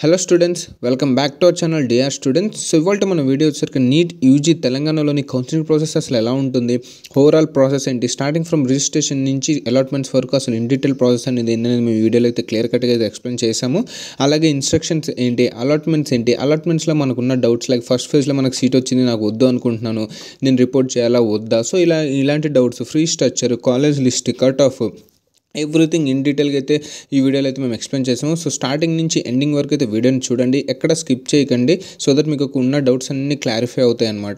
Hello students, welcome back to our channel DR students. So ఇవాళ మన video వచ్చేసరికి NEET UG తెలంగాణలోని counselling process అసలు ఎలా ఉంటుంది, ఓవరాల్ ప్రాసెస్ ఏంటి, స్టార్టింగ్ ఫ్రమ్ రిజిస్ట్రేషన్ నుంచి అలాట్మెంట్స్ వరకు అసలు ఇన్ డీటెయిల్ ప్రాసెస్ అనేది ఏంటనేది మీ వీడియోలో అయితే క్లియర్ కట్గా అయితే ఎక్స్ప్లెయిన్ చేశాము. అలాగే ఇన్స్ట్రక్షన్స్ ఏంటి, అలాట్మెంట్స్లో మనకున్న డౌట్స్ లైక్ ఫస్ట్ ఫేజ్లో మనకు సీట్ వచ్చింది, నాకు వద్దు అనుకుంటున్నాను, నేను రిపోర్ట్ చేయాలా వద్దా, సో ఇలాంటి doubts, free structure, college list, cut off, everything in డీటెయిల్గా అయితే ఈ వీడియోలో అయితే మేము ఎక్స్ప్లెయిన్ చేసాము. సో స్టార్టింగ్ నుంచి ఎండింగ్ వరకు అయితే వీడియోని చూడండి, ఎక్కడ స్కిప్ చేయకండి, సో దట్ మీకు ఉన్న డౌట్స్ అన్నీ క్లారిఫై అవుతాయి అనమాట.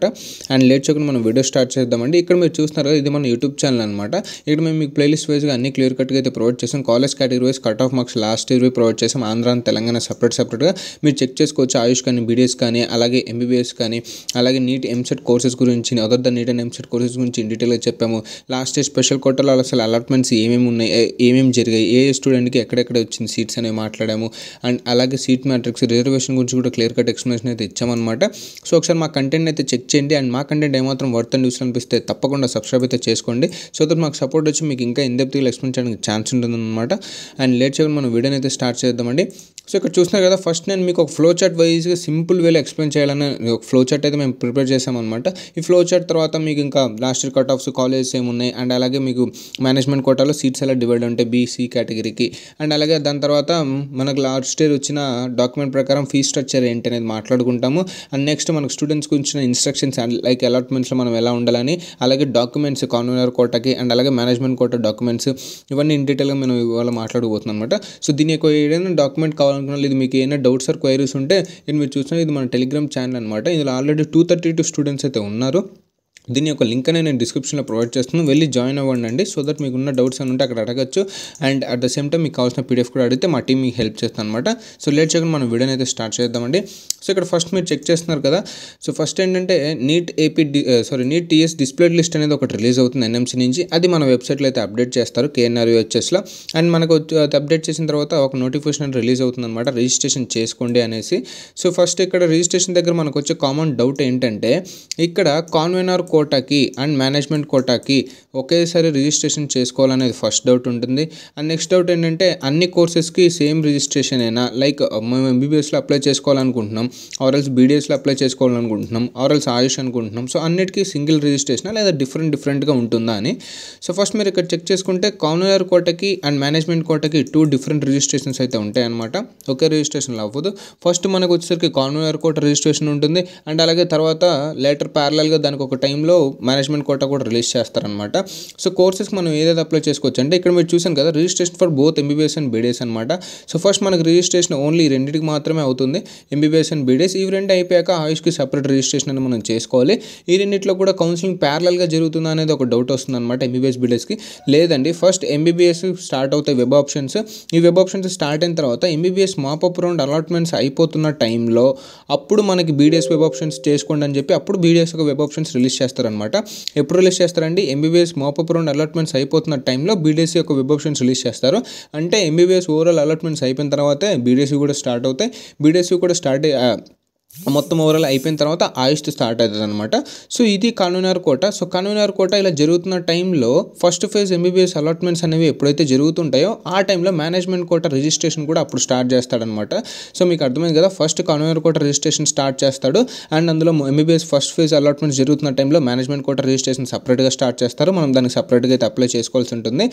అండ్ లేట్ చేయకుండా మనం వీడియో స్టార్ట్ చేద్దామండి. ఇక్కడ మీరు చూస్తున్నారు కదా, ఇది మన యూట్యూబ్ ఛానల్ అనమాట. ఇక్కడ మేము మీకు ప్లేలిస్ట్ వైజ్గా అన్ని క్లియర్ కట్గా అయితే ప్రొవైడ్ చేసాం. College category wise cut off marks last year provide చేసాం. ఆంధ్ర అండ్ తెలంగాణ సపరేట్గా మీరు చెక్ చేసుకోవచ్చు. ఆయుష్ కానీ, బీడీఎస్ కానీ, అలాగే ఎంబీబీఎస్ కానీ, అలాగే నీట్ ఎంసెట్ కోర్సెస్ గురించి, other the NEET and EAMCET courses గురించి ఇన్ డీటెయిల్గా చెప్పాము. లాస్ట్ ఇయర్ స్పెషల్ కోటాలో అసలు అలాట్మెంట్స్ ఏమేమి ఉన్నాయి, ఏమేమి జరిగాయి, ఏ స్టూడెంట్కి ఎక్కడెక్కడ వచ్చింది సీట్స్ అనేవి మాట్లాడాము. అండ్ అలాగే సీట్ మ్యాట్రిక్స్, రిజర్వేషన్ గురించి కూడా క్లియర్ కట్ ఎక్స్ప్లెనేషన్ అయితే ఇచ్చామన్నమాట. సో ఒకసారి మా కంటెంట్ అయితే చెక్ చేయండి. అండ్ మా కంటెంట్ ఏమాత్రం వర్త్ అండ్ యూస్ఫుల్ అనిపిస్తే తప్పకుండా సబ్స్క్రైబ్ అయితే చేసుకోండి. సో దట్ మాకు సపోర్ట్ వచ్చి మీకు ఇంకా ఇన్ డెప్త్గా ఎక్స్ప్లెయిన్ చేయడానికి ఛాన్స్ ఉంటుందన్నమాట. అండ్ లేట్ చేయకుండా మనం వీడియోని అయితే స్టార్ట్ చేద్దామండి. సో ఇక్కడ చూస్తున్నారు కదా, ఫస్ట్ నేను మీకు ఒక ఫ్లో చార్ట్ వైజ్గా సింపుల్ వేలో ఎక్స్ప్లెయిన్ చేయాలని ఒక ఫ్లో చార్ట్ అయితే మేము ప్రిపేర్ చేసామన్నమాట. ఈ ఫ్లో చార్ట్ తర్వాత మీకు ఇంకా last year cut offs, colleges ఏమున్నాయి, అండ్ అలాగే మీకు మేనేజ్మెంట్ కోటాలో సీట్స్ ఎలా డివైడ్ ఉంటాయి బీసీ కేటగిరీకి, అండ్ అలాగే దాని తర్వాత మనకు లాస్ట్ ఇయర్ వచ్చిన డాక్యుమెంట్ ప్రకారం ఫీ స్ట్రక్చర్ ఏంటి అనేది మాట్లాడుకుంటాము. అండ్ నెక్స్ట్ మనకు స్టూడెంట్స్కి వచ్చిన ఇన్స్ట్రక్షన్స్ లైక్ అలాట్మెంట్స్లో మనం ఎలా ఉండాలని, అలాగే డాక్యుమెంట్స్ కన్వీనర్ కోటాకి, అండ్ అలాగే మేనేజ్మెంట్ కోటా డాక్యుమెంట్స్, ఇవన్నీ ఇన్ డీటెయిల్గా మనం ఇవాళ మాట్లాడబోతున్నాం అనమాట. సో దీని యొక్క ఏదైనా డాక్యుమెంట్ కావాలనుకున్నా, ఇది మీకు ఏదైనా డౌట్స్ ఆర్ క్వైరీస్ ఉంటే ఇది మీరు చూస్తున్నారు, ఇది మన టెలిగ్రామ్ ఛానల్ అనమాట. ఇందులో ఆల్రెడీ 232 స్టూడెంట్స్ అయితే ఉన్నారు. దీని యొక్క లింక్ అనేది నేను డిస్క్రిప్షన్లో ప్రొవైడ్ చేస్తున్నాను, వెళ్ళి జాయిన్ అవ్వండి. సో దట్ మీకు ఉన్న డౌట్స్ అని ఉంటే అక్కడ అడగచ్చు. And at the same time మీకు కావాల్సిన పీడిఎఫ్ కూడా అడిగితే మా టీం మీకు హెల్ప్ చేస్తాను అనమాట. సో లేట్ చేయకుండా మనం వీడియోని అయితే స్టార్ట్ చేద్దామండి. సో ఇక్కడ ఫస్ట్ మీరు చెక్ చేస్తున్నారు కదా, సో ఫస్ట్ ఏంటంటే నీట్ టీఎస్ డిస్ప్లే లిస్ట్ అనేది ఒకటి రిలీజ్ అవుతుంది ఎన్ఎంసీ నుంచి. అది మన వెబ్సైట్లో అయితే అప్డేట్ చేస్తారు KNRUHSలో. అండ్ మనకు అప్డేట్ చేసిన తర్వాత ఒక నోటిఫికేషన్ రిలీజ్ అవుతుంది అనమాట, రిజిస్ట్రేషన్ చేసుకోండి అనేసి. సో ఫస్ట్ ఇక్కడ రిజిస్ట్రేషన్ దగ్గర మనకు వచ్చే కామన్ డౌట్ ఏంటంటే, ఇక్కడ కాన్వెనర్ కోటాకి అండ్ మేనేజ్మెంట్ కోటాకి ఒకేసారి రిజిస్ట్రేషన్ చేసుకోవాలనేది ఫస్ట్ డౌట్ ఉంటుంది. అండ్ నెక్స్ట్ డౌట్ ఏంటంటే, అన్ని కోర్సెస్కి సేమ్ రిజిస్ట్రేషన్ అయినా, లైక్ మేము ఎంబీబీఎస్లో అప్లై చేసుకోవాలనుకుంటున్నాం, ఆర్ఎల్స్ బీడీఎస్లో అప్లై చేసుకోవాలనుకుంటున్నాం, ఆర్ఎల్స్ ఆయుష్ అనుకుంటున్నాం, సో అన్నిటికీ సింగిల్ రిజిస్ట్రేషన్ లేదా డిఫరెంట్గా ఉంటుందా అని. సో ఫస్ట్ మీరు ఇక్కడ చెక్ చేసుకుంటే కాన్వెనర్ కోటాకి అండ్ మేనేజ్మెంట్ కోటాకి 2 డిఫరెంట్ రిజిస్ట్రేషన్స్ అయితే ఉంటాయన్నమాట. ఒకే రిజిస్ట్రేషన్లో అవ్వదు. ఫస్ట్ మనకు వచ్చేసరికి కాన్వెనర్ కోటా రిజిస్ట్రేషన్ ఉంటుంది, అండ్ అలాగే తర్వాత లేటర్ ప్యారలల్గా దానికి ఒక టైంలో మేనేజ్మెంట్ కోటా కూడా రిలీజ్ చేస్తారనమాట. సో కోర్సెస్కి మనం ఏదైతే అప్లై చేసుకోవచ్చు అంటే, ఇక్కడ మీరు చూసాను కదా, registration for both MBBS and BDS అనమాట. సో ఫస్ట్ మనకు రిజిస్ట్రేషన్ ఓన్లీ రెండింటికి మాత్రమే అవుతుంది, ఎంబీబీఎస్ అండ్ బీడీఎస్. ఇవి రెండు అయిపోయాక ఆయుష్కి సపరేట్ రిజిస్ట్రేషన్ అని మనం చేసుకోవాలి. ఈ రెండింటిలో కూడా కౌన్సిలింగ్ ప్యారలల్గా జరుగుతుందా అనేది ఒక డౌట్ వస్తుంది అనమాట ఎంబీబీఎస్ బీడీఎస్కి. లేదండి, ఫస్ట్ ఎంబీబీఎస్ స్టార్ట్ అవుతాయి వెబ్ ఆప్షన్స్. ఈ వెబ్ ఆప్షన్స్ స్టార్ట్ అయిన తర్వాత ఎంబీబీఎస్ మాపప్ రౌండ్ అలాట్మెంట్స్ అయిపోతున్న టైంలో అప్పుడు మనకి బీడీఎస్ వెబ్ ఆప్షన్స్ చేసుకోండి అని చెప్పి అప్పుడు బీడీఎస్ ఒక వెబ్ ఆప్షన్స్ రిలీజ్ చేస్తారనమాట. ఎప్పుడు రిలీజ్ చేస్తారండి, ఎంబీబీఎస్ మాపప్ రౌండ్ అలాట్మెంట్స్ అయిపోతున్న టైంలో బీడీఎస్ యొక్క వెబ్ ఆప్షన్స్ రిలీజ్ చేస్తారు. అంటే ఎంబీబీఎస్ ఓవరాల్ అలాట్మెంట్స్ అయిపోయిన తర్వాతే బీడీఎస్ కూడా స్టార్ట్ అవుతాయి. బీడీఎస్ కూడా మొత్తం ఓవరాల్ అయిపోయిన తర్వాత ఆయుష్ స్టార్ట్ అవుతుంది అనమాట. సో ఇది convener quota. So convener quota ఇలా జరుగుతున్న టైంలో ఫస్ట్ ఫేజ్ ఎంబీబీఎస్ అలాట్మెంట్స్ అనేవి ఎప్పుడైతే జరుగుతుంటాయో ఆ టైంలో మేనేజ్మెంట్ కోటా రిజిస్ట్రేషన్ కూడా అప్పుడు స్టార్ట్ చేస్తాడనమాట. సో మీకు అర్థమైంది కదా, first convener quota registration start చేస్తాడు, అండ్ అందులో ఎంబీబీఎస్ ఫస్ట్ ఫేజ్ అలాట్మెంట్స్ జరుగుతున్న టైంలో మేనేజ్మెంట్ కోటా రిజిస్ట్రేషన్ సపరేట్గా స్టార్ట్ చేస్తారు. మనం దానికి సపరేట్గా అయితే అప్లై చేసుకోవాల్సి ఉంటుంది.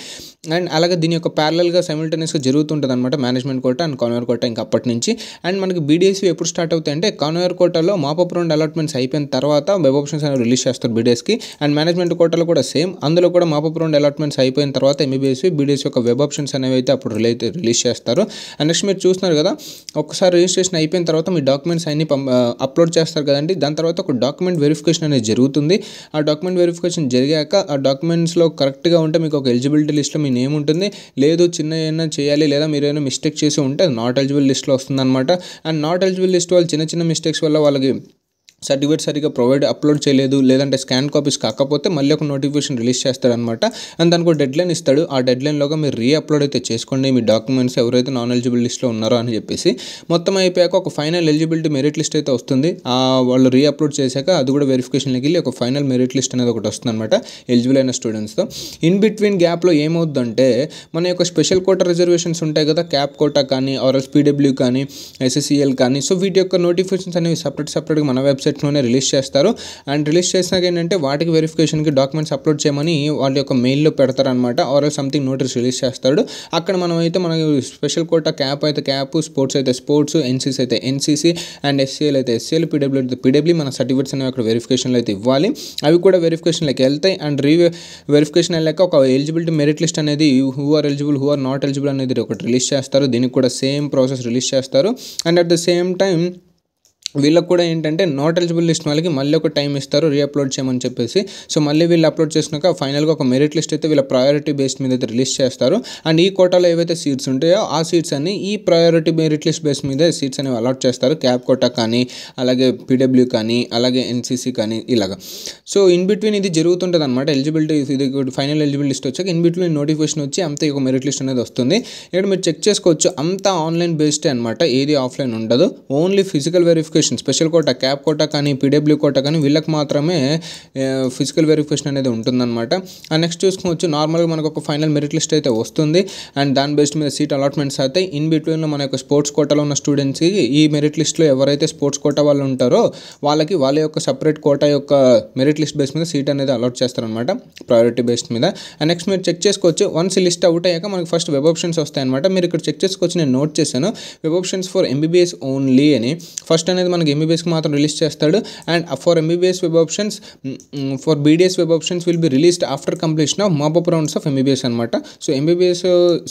అండ్ అలాగే దీని యొక్క ప్యారలల్గా సైమిల్టేనియస్గా జరుగుతుంటుంది అనమాట management quota and convener quota ఇంకా అప్పటి నుంచి. అండ్ మనకి బీడీఎస్ ఎప్పుడు స్టార్ట్ అవుతాయి అంటే, కన్వీనర్ కోటాలో మాపప్ రౌండ్ అలాట్మెంట్స్ అయిపోయిన తర్వాత వెబ్ ఆప్షన్స్ అనేవి రిలీజ్ చేస్తారు బీడీఎస్కి. అండ్ మేనేజ్మెంట్ కోటాలో కూడా సేమ్, అందులో కూడా మాపప్ రౌండ్ అలాట్మెంట్స్ అయిపోయిన తర్వాత ఎంబీబీఎస్ బీడీఎస్ యొక్క వెబ్ ఆప్షన్స్ అనేవి అయితే అప్పుడు రిలీజ్ చేస్తారు. అండ్ నెక్స్ట్ మీరు చూస్తున్నారు కదా, ఒకసారి రిజిస్ట్రేషన్ అయిపోయిన తర్వాత మీ డాక్యుమెంట్స్ అన్ని అప్లోడ్ చేస్తారు కదండి, దాని తర్వాత ఒక డాక్యుమెంట్ వెరిఫికేషన్ అనేది జరుగుతుంది. ఆ డాక్యుమెంట్ వెరిఫికేషన్ జరిగాక ఆ డాక్యుమెంట్స్లో కరెక్ట్గా ఉంటే మీకు ఒక ఎలిజిబిలిటీ లిస్ట్లో మీ నేమ్ ఉంటుంది. లేదు చిన్న ఏమైనా చేయాలి లేదా మీరు ఏమైనా మిస్టేక్ చేసి ఉంటే అది నాట్ ఎలిజిబుల్ లిస్ట్లో వస్తుంది అనమాట. అండ్ నాట్ ఎలిజిబుల్ లిస్ట్ వాళ్ళు చిన్న మిస్టేక్స్ వల్ల వాళ్ళకి సర్టిఫికేట్ సరిగ్గా అప్లోడ్ చేయలేదు, లేదంటే స్కాన్ కాపీస్ కాకపోతే మళ్ళీ ఒక నోటిఫికేషన్ రిలీజ్ చేస్తారనమాట. అండ్ దానికి ఒక డెడ్లైన్ ఇస్తాడు. ఆ డెడ్లైన్లోగా మీరు అప్లోడ్ అయితే చేసుకోండి మీ డాక్యుమెంట్స్ ఎవరైతే నాన్ ఎలిజిబుల్ లిస్ట్లో ఉన్నారో అని చెప్పేసి. మొత్తం అయిపోయాక ఒక ఫైనల్ ఎలిజిబిలిటీ మెరిట్ లిస్ట్ అయితే వస్తుంది. వాళ్ళు అప్లోడ్ చేశాక అది కూడా వెరిఫికేషన్కి వెళ్ళి ఒక ఫైనల్ మెరిట్ లిస్ట్ అనేది ఒకటి వస్తుంది అనమాట ఎలిజిబుల్ అయిన స్టూడెంట్స్తో. ఇన్ బిట్వీన్ గ్యాప్లో ఏమవుతుందంటే మన యొక్క స్పెషల్ కోటా రిజర్వేషన్స్ ఉంటాయి కదా, క్యాప్ కోటా కానీ ఆర్ఎల్స్ పీడబ్ల్యూ కానీ ఎస్ఎస్సిఎల్ కానీ, సో వీటి యొక్క నోటిఫికేషన్స్ అనేవి సపరేట్గా మన వెబ్సైట్లోనే రిలీజ్ చేస్తారు. అండ్ రిలీజ్ చేసినాక ఏంటంటే వాటికి వెరిఫికేషన్కి డాక్యుమెంట్స్ అప్లోడ్ చేయమని వాళ్ళ యొక్క మెయిల్లో పెడతారనమాట. ఆర్ సంథింగ్ నోటీస్ రిలీజ్ చేస్తాడు. అక్కడ మనం అయితే మన స్పెషల్ కోటా క్యాప్ అయితే క్యాప్, స్పోర్ట్స్ అయితే స్పోర్ట్స్, ఎన్సీసీ అయితే ఎన్సీసీ, అండ్ ఎస్సీఎల్ అయితే ఎస్సీఎల్, పీడబ్ల్యూ అయితే పీడబ్ల్యూ మన సర్టిఫికేట్స్ అనేవి అక్కడ వెరిఫికేషన్లో అయితే ఇవ్వాలి. అవి కూడా వెరిఫికేషన్లోకి వెళ్తాయి. అండ్ వెరిఫికేషన్ వెళ్ళాక ఒక ఎలిజిబిలిటీ మెరిట్ లిస్ట్ అనేది who are eligible, who are not eligible అనేది ఒకటి రిలీజ్ చేస్తారు. దీనికి కూడా సేమ్ ప్రాసెస్ రిలీజ్ చేస్తారు. And at the same time వీళ్ళకి కూడా ఏంటంటే నాట్ ఎలిజిబుల్ లిస్ట్ వాళ్ళకి మళ్ళీ ఒక టైం ఇస్తారు అప్లోడ్ చేయమని చెప్పేసి. సో మళ్ళీ వీళ్ళు అప్లోడ్ చేసినాక ఫైనల్గా ఒక మెరిట్ లిస్ట్ అయితే వీళ్ళ ప్రయారిటీ బేస్డ్ మీద అయితే రిలీజ్ చేస్తారు. అండ్ ఈ కోటాలో ఏవైతే సీట్స్ ఉంటాయో ఆ సీట్స్ అన్ని ఈ ప్రయారిటీ మెరిట్ లిస్ట్ బేస్ మీద సీట్స్ అనేవి అలాట్ చేస్తారు. క్యాప్ కోటా కానీ, అలాగే పీడబ్ల్యూ కానీ, అలాగే ఎన్సీసీ కానీ ఇలాగా. సో ఇన్ బిట్వీన్ ఇది జరుగుతుంటుంది అనమాట. ఎలిజిబిలిటీ ఇది ఫైనల్ ఎలిజిబుల్ లిస్ట్ వచ్చాక ఇన్ బిట్వీన్ నోటిఫికేషన్ వచ్చి అంతే ఒక మెరిట్ లిస్ట్ అనేది వస్తుంది. ఇక్కడ మీరు చెక్ చేసుకోవచ్చు అంతా ఆన్లైన్ బేస్డే అనమాట, ఏది ఆఫ్లైన్ ఉండదు. Only physical verification special quota, CAP quota కానీ, పీడబ్ల్యూ కోటా కానీ వీళ్ళకి మాత్రమే ఫిజికల్ వెరిఫికేషన్ అనేది ఉంటుందన్నమాట. అండ్ నెక్స్ట్ చూసుకోవచ్చు నార్మల్గా మనకు ఒక ఫైనల్ మెరిట్ లిస్ట్ అయితే వస్తుంది. అండ్ దాని బేస్డ్ మీద సీట్ అలాట్మెంట్స్ అవుతాయి. ఇన్ బిట్వీన్లో మన యొక్క స్పోర్ట్స్ కోటాలో ఉన్న స్టూడెంట్స్కి ఈ మెరిట్ లిస్ట్లో ఎవరైతే స్పోర్ట్స్ కోటా వాళ్ళు ఉంటారో వాళ్ళకి వాళ్ళ యొక్క సపరేట్ కోటా యొక్క మెరిట్ లిస్ట్ బేస్ మీద సీట్ అనేది అలాట్ చేస్తారనమాట ప్రయారిటీ బేస్డ్ మీద. అండ్ నెక్స్ట్ మీరు చెక్ చేసుకోవచ్చు వన్స్ ఈ లిస్ట్ అవుట్ అయ్యాక మనకి ఫస్ట్ వెబ్ ఆప్షన్స్ వస్తాయన్నమాట. మీరు ఇక్కడ చెక్ చేసుకోవచ్చు, నేను నోట్ చేశాను web options for MBBS only అని. ఫస్ట్ అనేది మనకి ఎంబీబీఎస్కి మాత్రం రిలీజ్ చేస్తాడు. And for MBBS web options for BDS web options will be released after completion of mop up rounds of MBBS అనమాట. So MBBS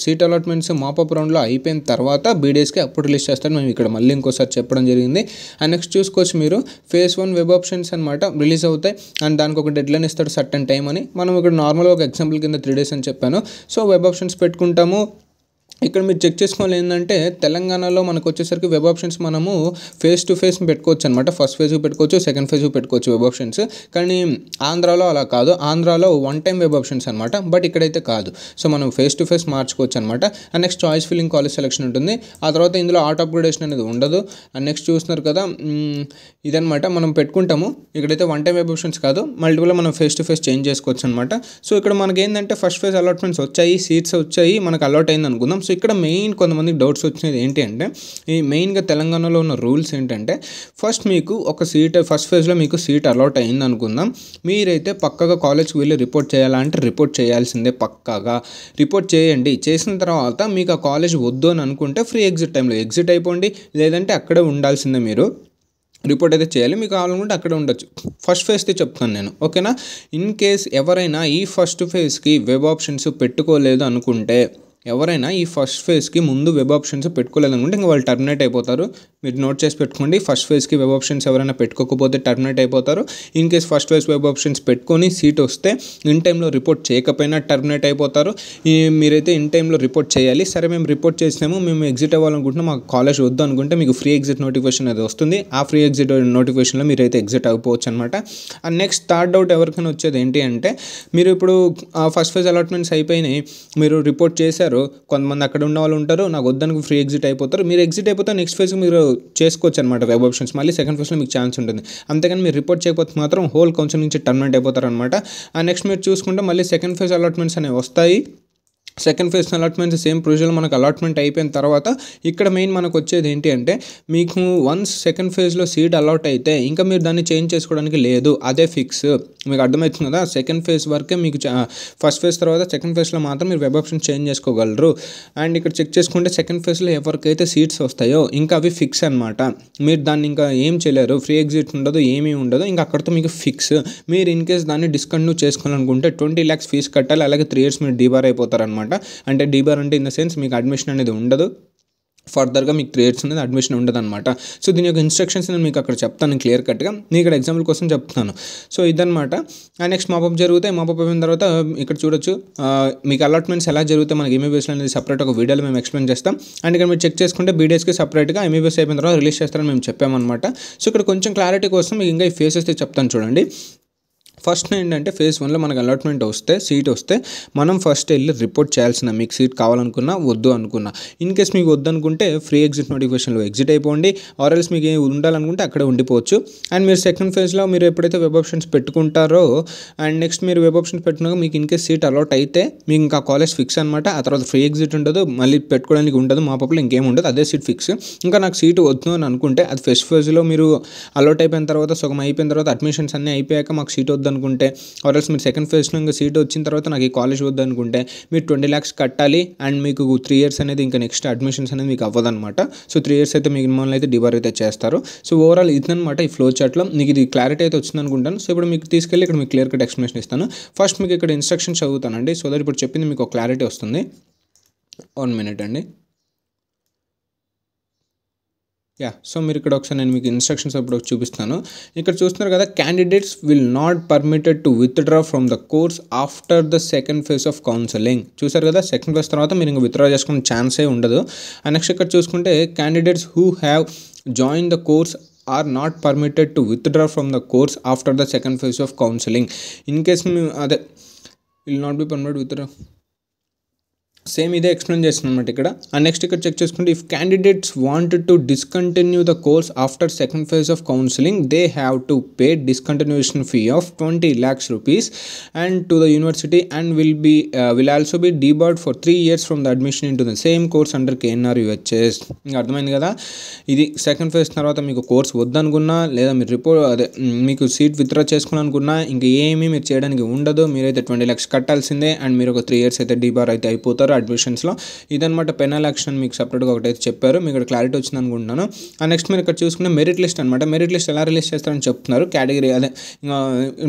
seat allotments mop up రౌండ్లో అయిపోయిన తర్వాత బీడీఎస్కి అప్పుడు రిలీజ్ చేస్తాడు. మేము ఇక్కడ మళ్ళీ ఇంకోసారి చెప్పడం జరిగింది. అండ్ నెక్స్ట్ చూసుకోవచ్చు మీరు ఫేజ్ 1 వెబ్ ఆప్షన్స్ అనమాట రిలీజ్ అవుతాయి. అండ్ దానికి ఒక డెడ్లైన్ ఇస్తాడు సర్టన్ టైం అని. మనం ఇక్కడ నార్మల్గా ఒక ఎగ్జాంపుల్ కింద 3 days అని చెప్పాను. సో వెబ్ ఆప్షన్స్ పెట్టుకుంటాము. ఇక్కడ మీరు చెక్ చేసుకోవాలి ఏంటంటే తెలంగాణలో మనకు వచ్చేసరికి వెబ్ ఆప్షన్స్ మనము ఫేస్ టు ఫేస్ పెట్టుకోవచ్చు అనమాట. ఫస్ట్ ఫేజ్కి పెట్టుకోవచ్చు, సెకండ్ ఫేజ్కి పెట్టుకోవచ్చు వెబ్ ఆప్షన్స్. కానీ ఆంధ్రాలో అలా కాదు, ఆంధ్రాలో 1 time వెబ్ ఆప్షన్స్ అనమాట. బట్ ఇక్కడైతే కాదు. సో మనం ఫేస్ టు ఫేస్ మార్చుకోవచ్చు అనమాట. And next choice filling college selection ఉంటుంది. ఆ తర్వాత ఇందులో ఆటో అప్గ్రేడేషన్ అనేది ఉండదు. అండ్ నెక్స్ట్ చూస్తున్నారు కదా ఇదనమాట మనం పెట్టుకుంటాము. ఇక్కడైతే 1 time వెబ్ ఆప్షన్స్ కాదు, మల్టిపుల్ మనం ఫేస్ టు ఫేస్ చేంజ్ చేసుకోవచ్చు అనమాట. సో ఇక్కడ మనకి ఏంటంటే ఫస్ట్ ఫేజ్ అలాట్మెంట్స్ వచ్చాయి, సీట్స్ వచ్చాయి, మనకు అలాట్ అయింది అనుకుందాం. సో ఇక్కడ మెయిన్ కొంతమందికి డౌట్స్ వచ్చినది ఏంటి అంటే ఈ మెయిన్గా తెలంగాణలో ఉన్న రూల్స్ ఏంటంటే ఫస్ట్ మీకు ఒక సీట్ ఫస్ట్ ఫేజ్లో మీకు సీట్ అలాట్ అయింది అనుకుందాం. మీరైతే పక్కగా కాలేజ్కి వెళ్ళి రిపోర్ట్ చేయాలంటే రిపోర్ట్ చేయాల్సిందే, పక్కాగా రిపోర్ట్ చేయండి. చేసిన తర్వాత మీకు ఆ కాలేజ్ వద్దు అని అనుకుంటే ఫ్రీ ఎగ్జిట్ టైంలో ఎగ్జిట్ అయిపోండి, లేదంటే అక్కడే ఉండాల్సిందే. మీరు రిపోర్ట్ అయితే చేయాలి, మీకు కావాలనుకుంటే అక్కడే ఉండొచ్చు. ఫస్ట్ ఫేజ్కి చెప్తాను నేను, ఓకేనా. ఇన్ కేస్ ఎవరైనా ఈ ఫస్ట్ ఫేజ్కి వెబ్ ఆప్షన్స్ పెట్టుకోలేదు అనుకుంటే, ఎవరైనా ఈ ఫస్ట్ ఫేజ్కి ముందు వెబ్ ఆప్షన్స్ పెట్టుకోలేదనుకుంటే ఇంకా వాళ్ళు టర్మినేట్ అయిపోతారు. మీరు నోట్ చేసి పెట్టుకోండి, ఫస్ట్ ఫేజ్కి వెబ్ ఆప్షన్స్ ఎవరైనా పెట్టుకోకపోతే టర్మినేట్ అయిపోతారు. In case first phase web options పెట్టుకొని సీట్ వస్తే ఇన్ టైంలో రిపోర్ట్ చేయకపోయినా టర్మినేట్ అయిపోతారు. మీరైతే ఇన్ టైంలో రిపోర్ట్ చేయాలి. సరే మేము రిపోర్ట్ చేసినాము, మేము ఎగ్జిట్ అవ్వాలనుకుంటున్నాం, మాకు కాలేజ్ వద్దు అనుకుంటే మీకు ఫ్రీ ఎగ్జిట్ నోటిఫికేషన్ అది వస్తుంది. ఆ ఫ్రీ ఎగ్జిట్ నోటిఫికేషన్లో మీరైతే ఎగ్జిట్ అయిపోవచ్చు అనమాట. అండ్ నెక్స్ట్ థర్డ్ డౌట్ ఎవరికైనా వచ్చేది ఏంటి అంటే మీరు ఇప్పుడు ఫస్ట్ ఫేజ్ అలాట్మెంట్స్ అయిపోయినాయి, మీరు రిపోర్ట్ చేశారు, కొంతమంది అక్కడ ఉన్న వాళ్ళు ఉంటారు, నాకు వద్దనికి ఫ్రీ ఎగ్జిట్ అయిపోతారు. మీరు ఎగ్జిట్ అయిపోతే నెక్స్ట్ ఫేజ్కి మీరు చేసుకోవచ్చు అనమాట వెబ్ ఆప్షన్స్. మళ్ళీ సెకండ్ ఫేజ్లో మీకు ఛాన్స్ ఉంటుంది. అంతేగాని మీరు రిపోర్ట్ చేయకపోతే మాత్రం హోల్ కౌన్సిల్ నుంచి టర్మినేట్ అయిపోతారు అనమాట. అండ్ నెక్స్ట్ మీరు చూసుకుంటే మళ్ళీ సెకండ్ ఫేజ్ అలాట్మెంట్స్ అనేవి వస్తాయి. Second phase allotments same procedure మనకు అలాట్మెంట్ అయిపోయిన తర్వాత ఇక్కడ మెయిన్ మనకు వచ్చేది ఏంటి అంటే మీకు వన్స్ సెకండ్ ఫేజ్లో సీట్ అలాట్ అయితే ఇంకా మీరు దాన్ని చేంజ్ చేసుకోవడానికి లేదు, అదే ఫిక్స్. మీకు అర్థమవుతుంది కదా, సెకండ్ ఫేజ్ వరకే మీకు ఫస్ట్ ఫేజ్ తర్వాత సెకండ్ ఫేజ్లో మాత్రం మీరు వెబ్ ఆప్షన్ చేంజ్ చేసుకోగలరు. అండ్ ఇక్కడ చెక్ చేసుకుంటే సెకండ్ ఫేజ్లో ఎవరికైతే సీట్స్ వస్తాయో ఇంకా అవి ఫిక్స్ అనమాట. మీరు దాన్ని ఇంకా ఏం చేయలేరు, ఫ్రీ ఎగ్జిట్ ఉండదు, ఏమీ ఉండదు, ఇంకా అక్కడితో మీకు ఫిక్స్. మీరు ఇన్ కేస్ దాన్ని డిస్కంటిన్యూ చేసుకోవాలనుకుంటే 20 lakhs ఫీజు కట్టాలి, అలాగే 3 years మీరు డీబార్ అయిపోతారు అనమాట. అంటే డీబార్ అంటే ఇన్ ద సెన్స్ మీకు అడ్మిషన్ అనేది ఉండదు, ఫర్దర్గా మీకు 3 years అనేది అడ్మిషన్ ఉండదన్నమాట. సో దీని యొక్క ఇన్స్ట్రక్షన్స్ నేను మీకు అక్కడ చెప్తాను క్లియర్ కట్గా, నేను ఇక్కడ ఎగ్జాంపుల్ కోసం చెప్తున్నాను. సో ఇదనమాట. అండ్ నెక్స్ట్ మాపప్ జరుగుతాయి. మాపప్ అయిన తర్వాత ఇక్కడ చూడొచ్చు మీకు అలాట్మెంట్స్ ఎలా జరుగుతాయి మనకి ఎంబీబీఎస్లో అనేది సపరేట్ ఒక వీడియోలో మేము ఎక్స్ప్లెయిన్ చేస్తాం. అండ్ ఇక్కడ మీరు చెక్ చేసుకుంటే బీడీఎస్కి సపరేట్గా ఎంబీబీఎస్ అయిపోయిన తర్వాత రిలీజ్ చేస్తారని మేము చెప్పామన్నమాట. సో ఇక్కడ కొంచెం క్లారిటీ కోసం మీకు ఇంకా ఈ ఫేసెస్ చెప్తాను చూడండి. ఫస్ట్ ఏంటంటే phase 1లో మనకు అలాట్మెంట్ వస్తే సీట్ వస్తే మనం ఫస్ట్ వెళ్ళి రిపోర్ట్ చేయాల్సిన, మీకు సీట్ కావాలనుకున్నా వద్దు అనుకున్నా. ఇన్ కేస్ మీకు వద్దు అనుకుంటే ఫ్రీ ఎగ్జిట్ నోటిఫికేషన్లో ఎగ్జిట్ అయిపోండి, ఆర్ఎల్స్ మీకు ఉండాలనుకుంటే అక్కడే ఉండిపోవచ్చు. అండ్ మీరు సెకండ్ ఫేజ్లో మీరు ఎప్పుడైతే వెబ్ ఆప్షన్స్ పెట్టుకుంటారో అండ్ నెక్స్ట్ మీరు వెబ్ ఆప్షన్స్ పెట్టుకున్నాక మీకు ఇన్ కేస్ సీట్ అలాట్ అయితే మీకు ఇంకా కాలేజ్ ఫిక్స్ అనమాట. ఆ తర్వాత ఫ్రీ ఎగ్జిట్ ఉండదు, మళ్ళీ పెట్టుకోవడానికి ఉండదు, మా పప్పులో ఇంకేం ఉండదు, అదే సీట్ ఫిక్స్. ఇంకా నాకు సీట్ వద్దు అని అనుకుంటే అది ఫస్ట్ ఫేజ్లో మీరు అలాట్ అయిపోయిన తర్వాత సగం అయిపోయిన తర్వాత అడ్మిషన్స్ అన్నీ అయిపోయాక మాకు సీట్ వద్దు అనుకుంటే ఆర్ఎల్స్ మీరు సెకండ్ ఫేజ్లో ఇంకా సీట్ వచ్చిన తర్వాత నాకు ఈ కాలేజ్ వద్దు అనుకుంటే మీరు 20 lakhs కట్టాలి. అండ్ మీకు 3 years అనేది ఇంకా నెక్స్ట్ అడ్మిషన్స్ అనేది మీకు అవ్వదన్నమాట. సో 3 years అయితే మీకు మిమ్మల్ని అయితే డిబార్ అయితే చేస్తారు. సో ఓవరాల్ ఇదనమాట ఈ ఫ్లో చార్ట్లో. మీకు ఇది క్లారిటీ అయితే వచ్చింది అనుకుంటాను. సో ఇప్పుడు మీకు తీసుకెళ్ళి ఇక్కడ మీకు క్లియర్ కట్ ఎక్స్ప్లెనేషన్ ఇస్తాను. ఫస్ట్ మీకు ఇక్కడ ఇన్స్ట్రక్షన్స్ చదువుతానండి, సో దట్ ఇప్పుడు చెప్పింది మీకు క్లారిటీ వస్తుంది. 1 minute అండి. సో మీరు ఇక్కడ ఒకసారి నేను మీకు ఇన్స్ట్రక్షన్స్ అప్పుడు చూపిస్తాను. ఇక్కడ చూస్తున్నారు కదా, candidates will not permitted to withdraw from the course after the second phase of counselling. చూసారు కదా, సెకండ్ ఫేజ్ తర్వాత మీరు ఇంకా విత్డ్రా చేసుకునే ఛాన్సే ఉండదు. అండ్ నెక్స్ట్ ఇక్కడ చూసుకుంటే candidates who have join the course are not permitted to withdraw from the course after the second phase of counseling. In case will not be permitted withdraw. Same ఇదే explain చేస్తున్నాను అనమాట ఇక్కడ. And next ఇక్కడ check చేసుకుంటే if candidates wanted to discontinue the course after second phase of counselling they have to pay discontinuation fee of 20 lakhs rupees and to the university and will also be debarred for 3 years from the admission in to the same course under KNR UHS. ఇంకా అర్థమైంది కదా, ఇది second phase తర్వాత మీకు course వద్దనుకున్నా లేదా మీరు మీకు seat withdraw చేసుకోవాలనుకున్నా ఇంకా ఏమీ మీరు చేయడానికి ఉండదు. మీరైతే 20 lakhs కట్టాల్సిందే అండ్ మీరు ఒక 3 years అయితే డీబార్ అయితే అయిపోతారు అడ్మిషన్స్లో. ఇదనమాట పెనల్ యాక్షన్ మీకు సపరేట్గా ఒకటైతే చెప్పారు. మీకు ఇక్కడ క్లారిటీ వచ్చింది అనుకుంటున్నాను. అండ్ నెక్స్ట్ మీరు ఇక్కడ చూసుకునే మెరిట్ లిస్ట్ అనమాట. మెరిట్ లిస్ట్ ఎలా రిలీజ్ చేస్తారని చెప్తున్నారు. కేటగిరీ అదే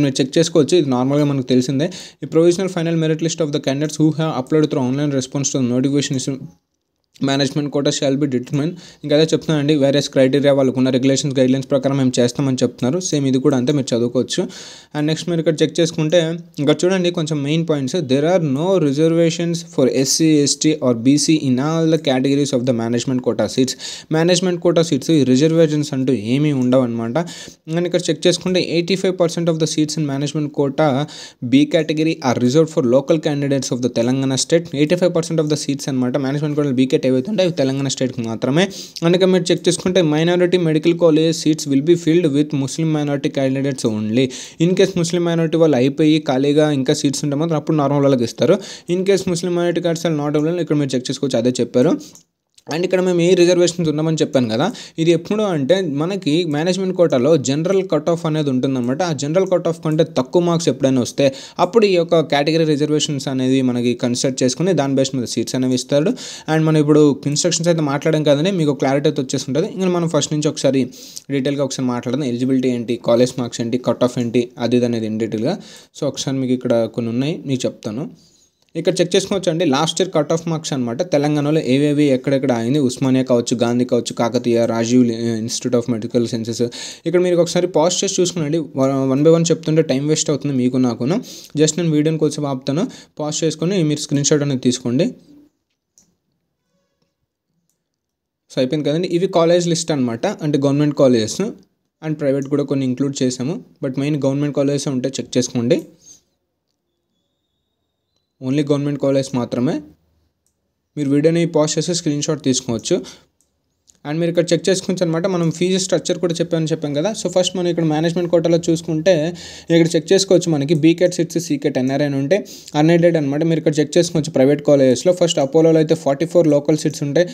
మీరు చెక్ చేసుకోవచ్చు, ఇది నార్మల్గా మనకు తెలిసిందే. ఈ provisional final merit list of the candidates who have upload through online response to notification management quota shall be determine. ఇంకా అదే చెప్తున్నానండి, వేరియస్ క్రైటీరియా వాళ్ళకున్న రెగ్యులేషన్స్ గైడ్లైన్స్ ప్రకారం మేము చేస్తామని చెప్తున్నారు. సేమ్ ఇది కూడా అంతే, మీరు చదువుకోవచ్చు. అండ్ నెక్స్ట్ మీరు ఇక్కడ చెక్ చేసుకుంటే ఇంకా చూడండి కొంచెం main points. There are no reservations for SC, ST or BC in all the categories of the management quota seats. Management quota seats ఈ రిజర్వేషన్స్ అంటూ ఏమీ ఉండవు అనమాట. అండ్ ఇక్కడ చెక్ చేసుకుంటే 85% of the seats in management quota B category are reserved for local candidates of the Telangana state. 85% of the seats అనమాట management quota B ఏవైతే ఉంటాయి అవి తెలంగాణ స్టేట్కి మాత్రమే. అందుకే మీరు చెక్ చేసుకుంటే minority medical college seats will be filled with Muslim minority candidates only. In case Muslim minority వాళ్ళు అయిపోయి ఖాళీగా ఇంకా సీట్స్ ఉంటే మాత్రం అప్పుడు నార్మల్ వాళ్ళకి ఇస్తారు. In case Muslim minority cards not available ఇక్కడ మీరు చెక్ చేసుకోవచ్చు, అదే చెప్పారు. అండ్ ఇక్కడ మేము ఏ రిజర్వేషన్స్ ఉన్నామని చెప్పాను కదా, ఇది ఎప్పుడు అంటే మనకి మేనేజ్మెంట్ కోటాలో జనరల్ కట్ ఆఫ్ అనేది ఉంటుందన్నమాట. ఆ జనరల్ కట్ ఆఫ్ కంటే తక్కువ మార్క్స్ ఎప్పుడైనా వస్తే అప్పుడు ఈ యొక్క కేటగిరీ రిజర్వేషన్స్ అనేది మనకి కన్సిడర్ చేసుకుని దాని బేస్ మీద సీట్స్ అనేవి ఇస్తాడు. అండ్ మనం ఇప్పుడు ఇన్స్ట్రక్షన్స్ అయితే మాట్లాడడం కదండి, మీకు క్లారిటీ అయితే వచ్చేస్తుంటుంది. ఇంకా మనం ఫస్ట్ నుంచి ఒకసారి డీటెయిల్గా ఒకసారి మాట్లాడదాం. ఎలిజిబిలిటీ ఏంటి, కాలేజ్ మార్క్స్ ఏంటి, కట్ ఆఫ్ ఏంటి, అది అనేది ఇన్ డీటెయిల్గా. సో ఒకసారి మీకు ఇక్కడ కొన్ని ఉన్నాయి మీకు చెప్తాను. ఇక్కడ చెక్ చేసుకోవచ్చు అండి, last year cut off marks అనమాట. తెలంగాణలో ఏవేవి ఎక్కడెక్కడ అయింది, ఉస్మానియా కావచ్చు, గాంధీ కావచ్చు, Kakatiya, Rajiv institute of medical sciences. ఇక్కడ మీరు ఒకసారి పాజ్ చేసి చూసుకునండి. 1 by 1 చెప్తుంటే టైం వేస్ట్ అవుతుంది మీకు నాకును. జస్ట్ నేను వీడియోని కొంచెం ఆపుతాను, పాజ్ చేసుకొని మీరు స్క్రీన్ షాట్ అనేది తీసుకోండి. సో అయిపోయింది కదండి. ఇవి కాలేజ్ లిస్ట్ అనమాట, అంటే గవర్నమెంట్ కాలేజెస్ అండ్ ప్రైవేట్ కూడా కొన్ని ఇంక్లూడ్ చేసాము. బట్ మెయిన్ గవర్నమెంట్ కాలేజెస్ ఉంటే చెక్ చేసుకోండి, ఓన్లీ గవర్నమెంట్ కాలేజ్ మాత్రమే. మీరు వీడియోని పాజ్ చేసి స్క్రీన్ షాట్ తీసుకోవచ్చు. అండ్ మీరు ఇక్కడ చెక్ చేసుకోవచ్చు అనమాట. మనం ఫీజు స్ట్రక్చర్ కూడా చెప్పాం కదా. సో ఫస్ట్ మనం ఇక్కడ మేనేజ్మెంట్ కోటాలో చూసుకుంటే ఇక్కడ చెక్ చేసుకోవచ్చు, మనకి BCAT సీట్స్, CCAT NRI అని ఉంటే అన్ఎయిడెడ్ అనమాట. మీరు ఇక్కడ చెక్ చేసుకోవచ్చు ప్రైవేట్ కాలేజెస్లో. ఫస్ట్ అపోలోలో అయితే 44 లోకల్ సీట్స్ ఉంటాయి,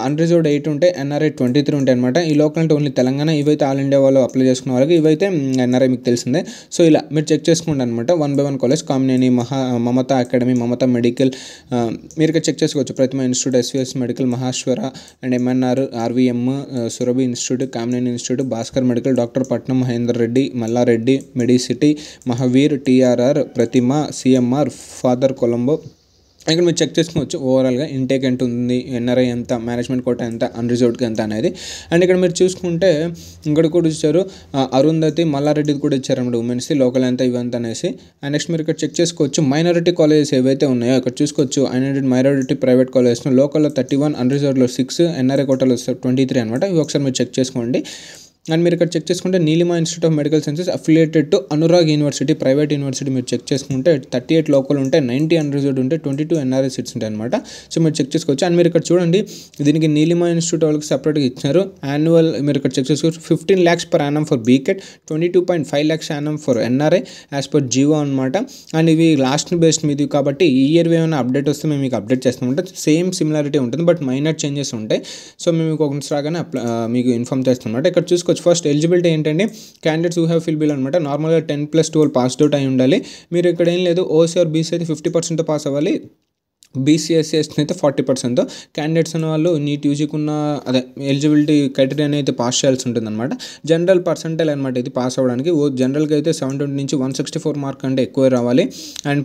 అన్రిజర్వ్డ్ 8 ఉంటాయి, NRI 23 ఉంటాయి అనమాట. ఈ లోకల్ అంటే ఓన్లీ తెలంగాణ, ఇవైతే ఆల్ ఇండియా వాళ్ళు అప్లై చేసుకున్న వాళ్ళకి, ఇవైతే NRI మీకు తెలిసిందే. సో ఇలా మీరు చెక్ చేసుకోండి అనమాట. 1 by 1 college Kamineni, Mamata academy, Mamata medical, మీరు ఇక్కడ చెక్ చేసుకోవచ్చు. Pratima institute, SVS medical, Maheshwara and MNR, RVM, Surabhi institute, Kamineni institute, Bhaskar medical, doctor Patnam Mahender Reddy, Malla Reddy, medicity, Mahavir, TRR, Pratima, CMR, father Colombo, ఇక్కడ మీరు చెక్ చేసుకోవచ్చు ఓవరాల్గా ఇంటేక్ ఎంత ఉంది, ఎన్ఆర్ఐ ఎంత, మేనేజ్మెంట్ కోటా ఎంత, అన్రిజర్వ్డ్కి ఎంత అనేది. అండ్ ఇక్కడ మీరు చూసుకుంటే ఇక్కడ కూడా ఇచ్చారు అరుంధతి మల్లారెడ్డిది కూడా ఇచ్చారన్నమాట ఉమెన్స్ది లోకల్ ఎంత ఇవంత అనేసి. అండ్ నెక్స్ట్ మీరు ఇక్కడ చెక్ చేసుకోవచ్చు మైనారిటీ కాలేజెస్ ఏవైతే ఉన్నాయో ఇక్కడ చూసుకోవచ్చు. అన్ఎయిడెడ్ మైనారిటీ ప్రైవేట్ కాలేజెస్లో లోకల్లో 31, అన్రిజర్వ్డ్లో 6, ఎన్ఆర్ఐ కోటాలో 23 అనమాట. ఇవి ఒకసారి మీరు చెక్ చేసుకోండి. అండ్ మీరు ఇక్కడ చెక్ చేసుకుంటే Neelima institute of medical sciences affiliated to Anurag university private university మీరు చెక్ చేసుకుంటే 38 లోకల్ ఉంటాయి, 90 అన్రిజర్వ్డ్ ఉంటాయి, 22 ఎన్ఆర్ఐ సీట్స్ ఉంటాయి అనమాట. సో మీరు చెక్ చేసుకోవచ్చు. అండ్ మీరు ఇక్కడ చూడండి దీనికి నీలిమా ఇన్స్టిట్యూట్ వాళ్ళకి సపరేట్గా ఇచ్చారు. యాన్యువల్ మీరు ఇక్కడ చెక్ చేసుకోవచ్చు 15 lakhs per annum for B cat, 22.5 lakhs annum for NRI as per GO అనమాట. అండ్ ఇవి లాస్ట్ బేస్డ్ మీది కాబట్టి ఈ ఇయర్ ఏమైనా అప్డేట్ వస్తే మేము మీకు అప్డేట్ చేస్తామంటే సేమ్ సిమిలారిటీ ఉంటుంది బట్ మైనర్ చేంజెస్ ఉంటాయి. సో మేము మీకు ఒకసారి రాగానే మీకు ఇన్ఫామ్ చేస్తాం అనమాట. ఇక్కడ చూసుకోవచ్చు ఫస్ట్ ఎలిజిబిలిటీ ఏంటంటే candidates who have fill bill అనమాట. నార్మల్గా 10+12 పాస్డ్ అవుట్ అయి ఉండాలి. మీరు ఇక్కడ ఏం లేదు ఓసీ ఆర్ బీసీ అయితే 50% పాస్ అవ్వాలి, బీసీఎస్సీ అయితే 40%. క్యాండిడేట్స్ అనే వాళ్ళు నీట్ యూజీకి ఉన్న అదే ఎలిజిబిలిటీ క్రైటీరియా అయితే పాస్ చేయాల్సి ఉంటుంది అనమాట. జనరల్ పర్సంటైల్ అనమాట ఇది పాస్ అవ్వడానికి. జనరల్కి అయితే 720 నుంచి 164 మార్క్ అంటే ఎక్కువ రావాలి. అండ్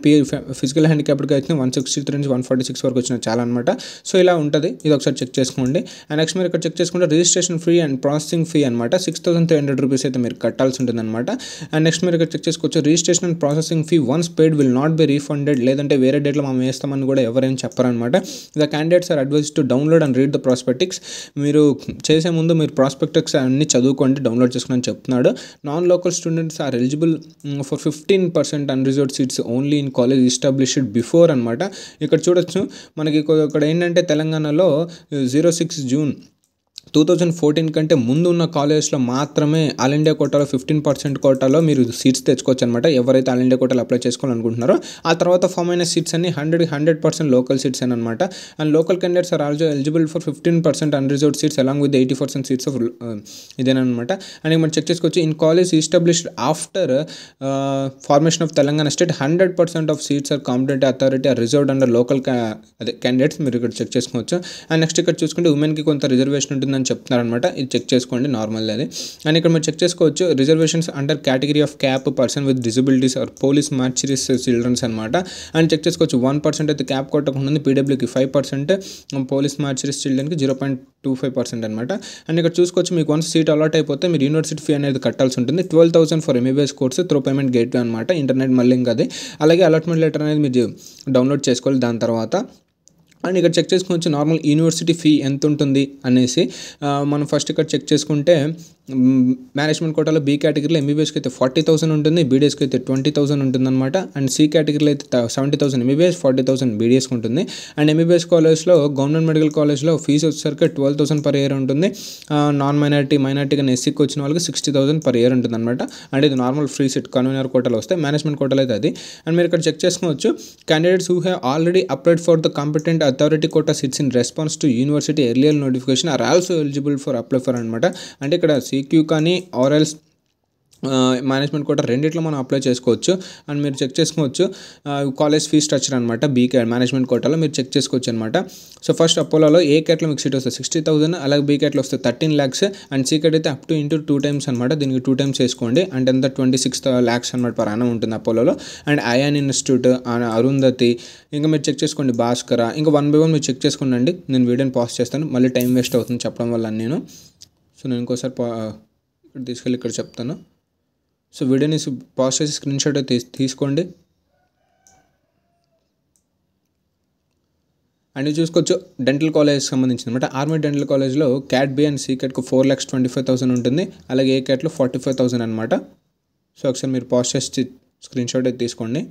ఫిజికల్ హ్యాండిక్యాప్డ్కి అయితే 163 నుంచి 146 వరకు వచ్చిన చాలా అనమాట. సో ఇలా ఉంటుంది, ఇది ఒకసారి చెక్ చేసుకోండి. అండ్ నెక్స్ట్ మీరు ఇక్కడ చెక్ చేసుకుంటే registration fee and processing fee అనమాట 6,300 రూపీస్ అయితే మీరు కట్టాల్సి ఉంటుంది అనమాట. అండ్ నెక్స్ట్ మీరు ఇక్కడ చెక్ చేసుకోవచ్చు registration and processing fee once paid will not be refunded, లేదంటే వేరే డేట్లో మనం వేస్తామని కూడా ఎవరేం చెప్పారనమాట. The candidates are advise to download and read the prospectus. మీరు చేసే ముందు మీరు ప్రాస్పెక్టిక్స్ అన్ని చదువుకోండి, డౌన్లోడ్ చేసుకుని చెప్తున్నాడు. Non local students are eligible for 15% unreserved seats only in college established before అనమాట. ఇక్కడ చూడొచ్చు మనకి ఇక్కడ ఏంటంటే తెలంగాణలో 06 జూన్ 2014 కంటే ముందు ఉన్న కాలేజ్లో మాత్రమే ఆల్ ఇండియా కోటాలో 15% కోటాలో మీరు సీట్స్ తెచ్చుకోవచ్చు అనమాట. ఎవరైతే ఆల్ ఇండియా కోటాలో అప్లై చేసుకోవాలనుకుంటున్నారో ఆ తర్వాత ఫామ్ అయిన సీట్స్ అన్ని 100% లోకల్ సీట్స్ అని అనమాట. And local candidates are also eligible for 15% unreserved seats along with 80% seats of ఇదేనమాట. అండ్ మనం చెక్ చేసుకోవచ్చు in college established after formation of Telangana state 100% of seats are competent authority are reserved under local అదే candidates మీరు ఇక్కడ check చేసుకోవచ్చు. And next ఇక్కడ చూసుకుంటే ఉమెన్కి కొంత రిజర్వేషన్ ఉంటుంది చెప్తున్నారనమాట, ఇది చెక్ చేసుకోండి నార్మల్ అది. అండ్ ఇక్కడ మీరు చెక్ చేసుకోవచ్చు reservations under category of CAP person with disabilities or police martyrs children's అనమాట. అండ్ చెక్ చేసుకోవచ్చు 1% అయితే క్యాప్ కొట్టకుండా ఉంది, పీడబ్ల్యూకి 5%, పోలీస్ మార్చిరీస్ చిల్డ్రన్కి 0.25% అనమాట. అండ్ ఇక్కడ చూసుకోవచ్చు మీకు వన్స్ సీట్ అలాట్ అయిపోతే మీరు యూనివర్సిటీ ఫీ అనేది కట్టాల్సి ఉంటుంది. 12,000 for MBBS course through payment gateway అనమాట, ఇంటర్నెట్ మళ్ళీ ఇంకా అది. అలాగే అలాట్మెంట్ లెటర్ అనేది మీరు డౌన్లోడ్ చేసుకోవాలి దాని తర్వాత. అండ్ ఇక్కడ చెక్ చేసుకోవచ్చు నార్మల్ యూనివర్సిటీ ఫీ ఎంత ఉంటుంది అనేసి. మనం ఫస్ట్ ఇక్కడ చెక్ చేసుకుంటే మేనేజ్మెంట్ కోటాలో బీ కేటగిరీలో ఎంబీబీఎస్కి అయితే 40,000 ఉంటుంది, బీడీఎస్కి అయితే 20,000 ఉంటుందన్నమాట. అండ్ సి కేటగిరీలో అయితే 70,000 ఎంబీబీఎస్, 40,000 బీడీఎస్కి ఉంటుంది. అండ్ ఎంబీబీఎస్ కాలేజ్లో గవర్నమెంట్ మెడికల్ కాలేజ్లో ఫీజు వచ్చేసరికి 12,000 per year ఉంటుంది. నాన్ మైనారిటీ కానీ ఎస్సీకి వచ్చిన వాళ్ళకి 60,000 per year ఉంటుంది అనమాట. అండ్ ఇది నార్మల్ ఫ్రీ సీట్ కన్వీనర్ కోటాలో వస్తాయి, మేనేజ్మెంట్ కోటాలో అయితే అది. అండ్ మీరు ఇక్కడ చెక్ చేసుకోవచ్చు candidates who have already applied for the competent authority quota seats in response to university earlier notification are also eligible for apply for అనమాట. అంటే ఇక్కడ సిక్యూ కానీ ఆర్ఎల్స్ మేనేజ్మెంట్ కోటా రెండిట్లో మనం అప్లై చేసుకోవచ్చు. అండ్ మీరు చెక్ చేసుకోవచ్చు కాలేజ్ ఫీ స్ట్రక్చర్ అనమాట. బీ క్యాట్ మేనేజ్మెంట్ కోటాలో మీరు చెక్ చేసుకోవచ్చు అనమాట. సో ఫస్ట్ అపోలోలో ఏ క్యాట్లో మీకు సీట్ వస్తుంది 60,000, అలాగే బీ క్యాట్లో వస్తే 13 lakhs, అండ్ సీ క్యాట్ అయితే అప్ టు ఇంటూ 2 times అనమాట. దీనికి 2 times వేసుకోండి అంటే ఎంత 26 lakhs అనమాట per annum ఉంటుంది అపోలోలో. అండ్ అయాన్ ఇన్స్టిట్యూట్, అరుంధతి, ఇంకా మీరు చెక్ చేసుకోండి భాస్కర, ఇంకా 1 by 1 మీరు చెక్ చేసుకోండి. నేను వీడియోని పాజ్ చేస్తాను, మళ్ళీ టైం వేస్ట్ అవుతుంది చెప్పడం వల్ల నేను. సో నేను ఇంకోసారి ఇక్కడ తీసుకెళ్ళి ఇక్కడ చెప్తాను. సో వీడియోని పాజ్ చేసి స్క్రీన్ షాట్ తీసుకోండి. అండ్ చూసుకోవచ్చు డెంటల్ కాలేజ్ సంబంధించి అనమాట. ఆర్మీ డెంటల్ కాలేజ్లో క్యాట్ బి అండ్ సి క్యాట్కు 4,25,000 ఉంటుంది, అలాగే ఏ క్యాట్లో 45,000 అనమాట. సో ఒకసారి మీరు పాజ్ చేసి స్క్రీన్ షాట్ అయితే తీసుకోండి.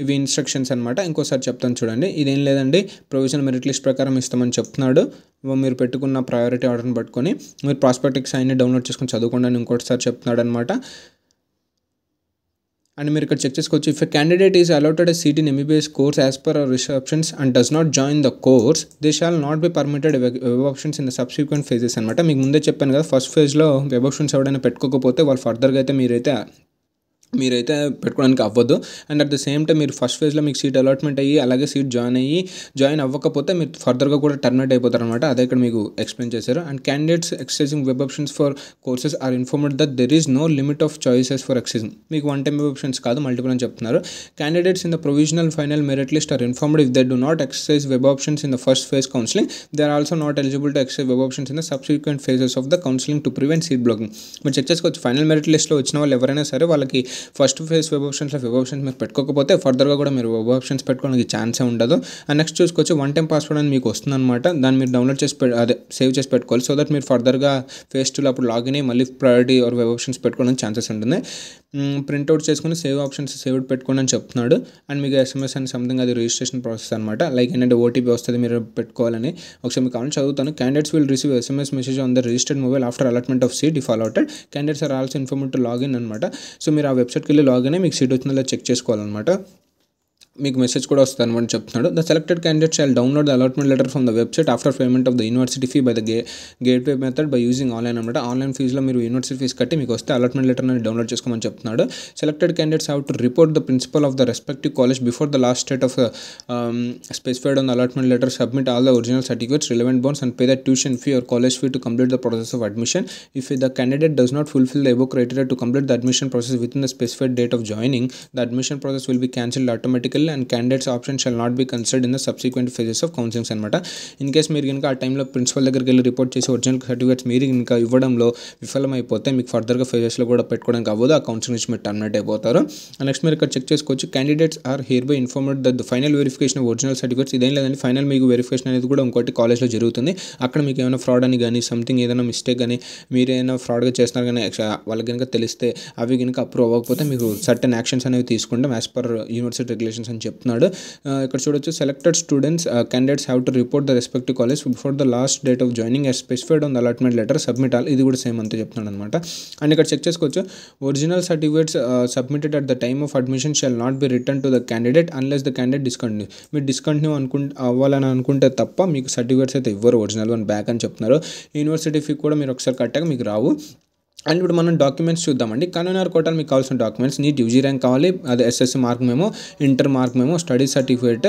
ఇవి ఇన్స్ట్రక్షన్స్ అనమాట. ఇంకోసారి చెప్తాను చూడండి. ఇదేం లేదండి ప్రొవిజనల్ మెరిట్ లిస్ట్ ప్రకారం ఇస్తామని చెప్తున్నాడు. మీరు పెట్టుకున్న ప్రయారిటీ ఆర్డర్ని పట్టుకొని మీరు ప్రాస్పెక్టిక్స్ అన్ని డౌన్లోడ్ చేసుకొని చదువుకోండి అని ఇంకోటిసారి చెప్తున్నాడు అనమాట. అండ్ మీరు ఇక్కడ చెక్ చేసుకోవచ్చు if a candidate is allotted a seat in MBBS course as per our receptions and does not join the course they shall not be permitted web options in the subsequent phases అనమాట. మీకు ముందే చెప్పాను కదా first ఫేజ్లో web options ఎవరైనా పెట్టుకోకపోతే వాళ్ళు ఫర్దర్గా అయితే మీరైతే మీరైతే పెట్టుకోవడానికి అవ్వదు. And at the same time మీరు ఫస్ట్ ఫేజ్లో మీకు సీట్ అలాట్మెంట్ అయ్యి అలాగే సీట్ జాయిన్ అవ్వకపోతే మీరు ఫర్దర్గా కూడా టర్మినేట్ అయిపోతారనమాట. అదే ఇక్కడ మీకు ఎక్స్ప్లెయిన్ చేశారు. And candidates exercising web options for courses are informed that there is no limit of choices for exercising. మీకు వన్ టైం వెబ్ ఆప్షన్స్ కాదు, మల్టిపుల్ అని చెప్తున్నారు. Candidates in the provisional final merit list are informed if they do not exercise web options in the first phase counselling they are also not eligible to exercise web options in the subsequent phases of the counselling to prevent seat blocking. మీరు check చేసుకోవచ్చు. Final merit లిస్ట్లో వచ్చిన వాళ్ళు ఎవరైనా సరే వాళ్ళకి first phase web ఆప్షన్స్లో web options మీరు పెట్టుకోకపోతే ఫర్దర్గా కూడా మీరు వెబ్ ఆప్షన్స్ పెట్టుకోవడానికి ఛాన్సే ఉండదు. అండ్ నెక్స్ట్ చూసుకోవచ్చు వన్ టైం పాస్వర్డ్ అని మీకు వస్తుందన్నమాట. దాన్ని మీరు డౌన్లోడ్ చేసి సేవ్ చేసి పెట్టుకోవాలి. సో దట్ మీరు ఫర్దర్గా ఫేజ్ 2లో అప్పుడు లాగిన్ అయ్యి మళ్ళీ ప్రయారిటీ ఆర్ వెబ్ ఆప్షన్స్ పెట్టుకోవడానికి ఛాన్సెస్ ఉంటుంది. ప్రింట్అవుట్ చేసుకుని సేవ్ ఆప్షన్స్ సేవ్డ్ పెట్టుకోండి అని చెప్తున్నాడు. అండ్ మీకు SMS అని సంథింగ్ అది రిజిస్ట్రేషన్ ప్రాసెస్ అనమాట. లైక్ ఏంటంటే OTP వస్తుంది మీరు పెట్టుకోవాలని. ఒకసారి మీకు కావాలని చదువుతాను. Candidates will receive SMS message on the registered mobile after allotment of seat if allotted. Candidates are also informed to login అనమాట. సో మీరు ఆ వెబ్సైట్కి వెళ్ళి లాగిన్ అయ్యి మీకు సీట్ వచ్చిందో చెక్ చేసుకోవాలన్నమాట. మీకు మెసేజ్ కూడా వస్తుంది అనమాట చెప్తున్నాడు. The selected candidate shall download the allotment letter from the website after payment of the university fee by the gateway method by using online అనమాట. ఆన్లైన్ ఫీజులో మీరు యూనివర్సిటీ ఫీజు కట్టి మీకు వస్తే అలాట్మెంట్ లెటర్ అని డౌన్లోడ్ చేసుకోమని చెప్తున్నాడు. Selected candidates have to report the principal of the respective college before the last date of specified on the allotment letter, submit all the original certificates, relevant bonds and pay the tuition fee or college fee to complete the process of admission. If the candidate does not fulfil the above criteria to complete the admission process within the specified date of joining, the admission process will be cancelled automatically and candidates షall not be considered in the subsequent phases of counseling అనమాట. In case మీరు కనుక ఆ టైంలో principal దగ్గరికి వెళ్ళి report చేసి original certificates మీరు ఇంకా ఇవ్వడంలో విఫలమైపోతే మీకు ఫర్దర్గా ఫేజెస్లో కూడా పెట్టుకోవడానికి అవ్వదు. ఆ కౌన్సిలింగ్ నుంచి మీరు టర్మినేట్ అయిపోతారు. నెక్స్ట్ మీరు ఇక్కడ చెక్ చేసుకోవచ్చు. Candidates are hereby informed that the final verification of original certificates. ఇదేం లేదండి, ఫైనల్ మీకు వెరిఫికేషన్ అనేది కూడా ఇంకోటి కాలేజ్లో జరుగుతుంది. అక్కడ మీకు ఏమైనా ఫ్రాడ్ అని కానీ సంథింగ్ ఏదైనా మిస్టేక్ కానీ మీరు ఏమైనా ఫ్రాడ్గా చేస్తున్నారు కానీ వాళ్ళకి కనుక తెలిస్తే అవి కనుక అప్రూవ్ అవ్వకపోతే మీకు సర్టెన్ యాక్షన్స్ అనేవి తీసుకుంటాం యాజ్ పర్ యూనివర్సిటీ రెగ్యులేషన్స్ అని చెప్తున్నాడు. ఇక్కడ చూడొచ్చు. Selected students candidates have to report the respective college before the last date of joining as specified on the allotment letter, submit all. ఇది కూడా సేమ్ అంతే చెప్తున్నాడు అనమాట. అండ్ ఇక్కడ చెక్ చేసుకోవచ్చు. Original certificates submitted at the time of admission shawl not B return to the candidate unless the candidate discontinue. మీరు discontinue అవ్వాలని అనుకుంటే తప్ప మీకు సర్టిఫికేట్స్ అయితే ఇవ్వరు ఒరిజినల్ వన్ బ్యాక్ అని చెప్తున్నారు. యూనివర్సిటీ ఫీ కూడా మీరు ఒకసారి కట్టాక మీకు రావు. అండ్ ఇప్పుడు మనం డాక్యుమెంట్స్ చూద్దామండి. కన్వీనర్ కోటాలో మీకు కావాల్సిన డాక్యుమెంట్స్ నీట్ యూజీ ర్యాంక్ కావాలి, అది SSC మార్క్ మేము, ఇంటర్ మార్క్ మేము, స్టడీ సర్టిఫికేట్,